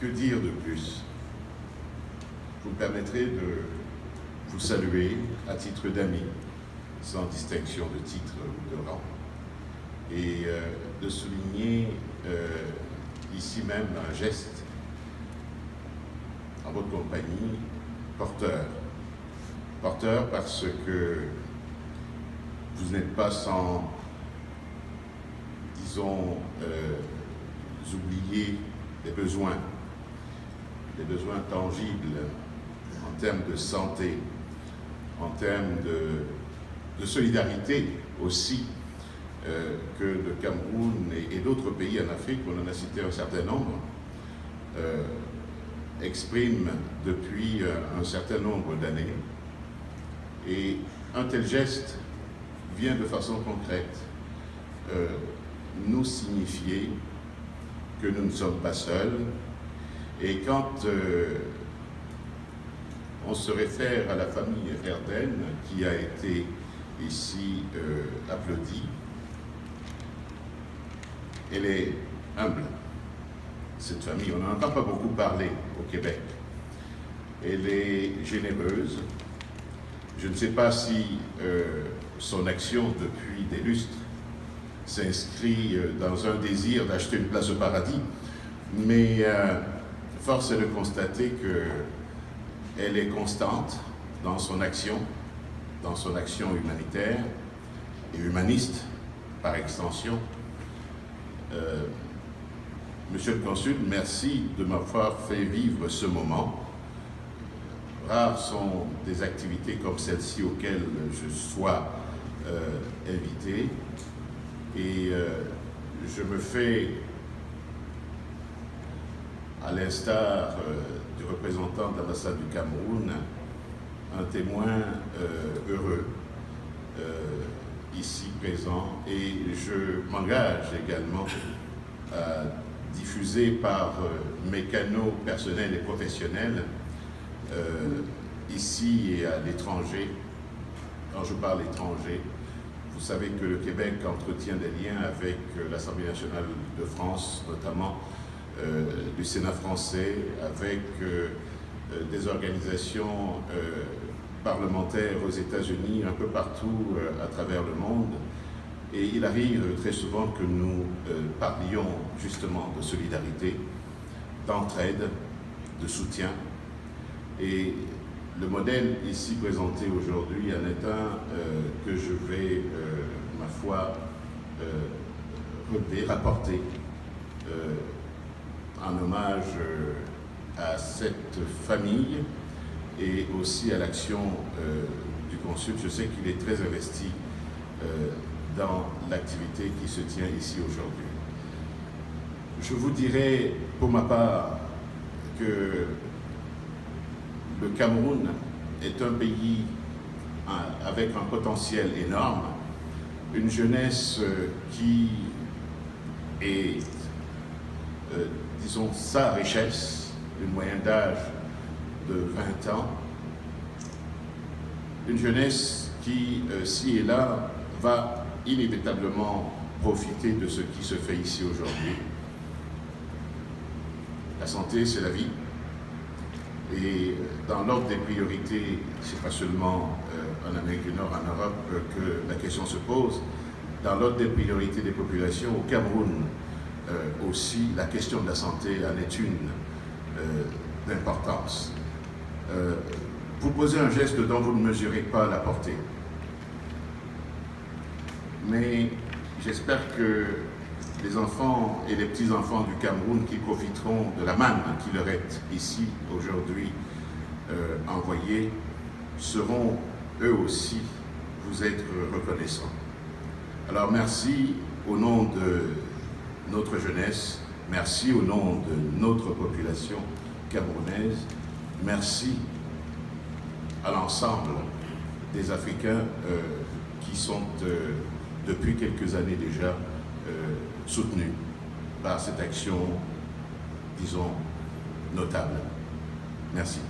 Que dire de plus? Vous me permettrez de vous saluer à titre d'ami, sans distinction de titre ou de rang, et de souligner ici même un geste en votre compagnie porteur. Porteur parce que vous n'êtes pas sans, disons, oublier les besoins tangibles en termes de santé, en termes de solidarité aussi, que le Cameroun et d'autres pays en Afrique, on en a cité un certain nombre, expriment depuis un certain nombre d'années. Et un tel geste vient de façon concrète nous signifier que nous ne sommes pas seuls. Et quand on se réfère à la famille Herden, qui a été ici applaudie, elle est humble. Cette famille, on n'en entend pas beaucoup parler au Québec. Elle est généreuse. Je ne sais pas si son action depuis des lustres s'inscrit dans un désir d'acheter une place au paradis, mais force est de constater qu'elle est constante dans son action humanitaire et humaniste par extension. Monsieur le Consul, merci de m'avoir fait vivre ce moment. Rares sont des activités comme celle-ci auxquelles je sois invité, et je me fais, à l'instar du représentant de l'ambassade du Cameroun, un témoin heureux ici présent, et je m'engage également à diffuser par mes canaux personnels et professionnels ici et à l'étranger. Quand je parle étranger, vous savez que le Québec entretient des liens avec l'Assemblée nationale de France, notamment du Sénat français, avec des organisations parlementaires aux États-Unis, un peu partout à travers le monde. Et il arrive très souvent que nous parlions justement de solidarité, d'entraide, de soutien. Et le modèle ici présenté aujourd'hui en est un que je vais, ma foi, relever, rapporter en hommage à cette famille et aussi à l'action du consul. Je sais qu'il est très investi dans l'activité qui se tient ici aujourd'hui. Je vous dirais pour ma part que le Cameroun est un pays avec un potentiel énorme, une jeunesse qui est, disons, sa richesse, une moyenne d'âge de 20 ans, une jeunesse qui, ci et là, va inévitablement profiter de ce qui se fait ici aujourd'hui. La santé, c'est la vie. Et dans l'ordre des priorités, c'est pas seulement en Amérique du Nord, en Europe, que la question se pose. Dans l'ordre des priorités des populations, au Cameroun aussi, la question de la santé en est une d'importance. Vous posez un geste dont vous ne mesurez pas la portée. Mais j'espère que les enfants et les petits-enfants du Cameroun qui profiteront de la manne qui leur est ici aujourd'hui envoyée seront eux aussi vous être reconnaissants. Alors merci au nom de notre jeunesse, merci au nom de notre population camerounaise, merci à l'ensemble des Africains qui sont depuis quelques années déjà soutenus par cette action, disons, notable. Merci.